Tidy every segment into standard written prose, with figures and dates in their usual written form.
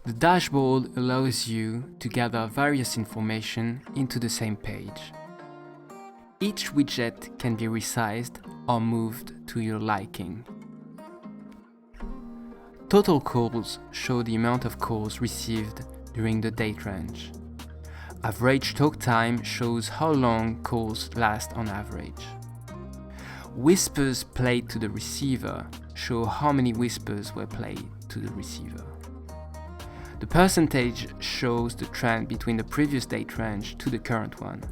The dashboard allows you to gather various information into the same page. Each widget can be resized or moved to your liking. Total calls show the amount of calls received during the date range. Average talk time shows how long calls last on average. Whispers played to the receiver show how many whispers were played to the receiver. The percentage shows the trend between the previous date range to the current one.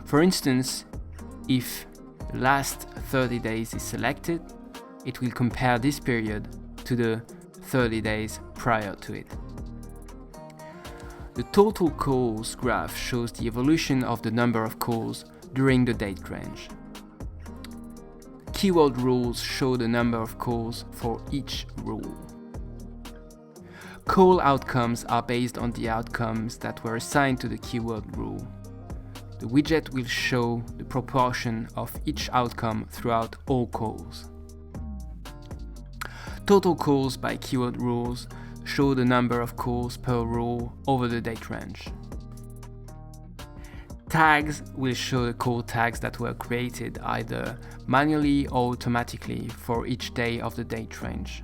For instance, if the last 30 days is selected, it will compare this period to the 30 days prior to it. The total calls graph shows the evolution of the number of calls during the date range. Keyword rules show the number of calls for each rule. Call outcomes are based on the outcomes that were assigned to the keyword rule. The widget will show the proportion of each outcome throughout all calls. Total calls by keyword rules show the number of calls per rule over the date range. Tags will show the call tags that were created either manually or automatically for each day of the date range.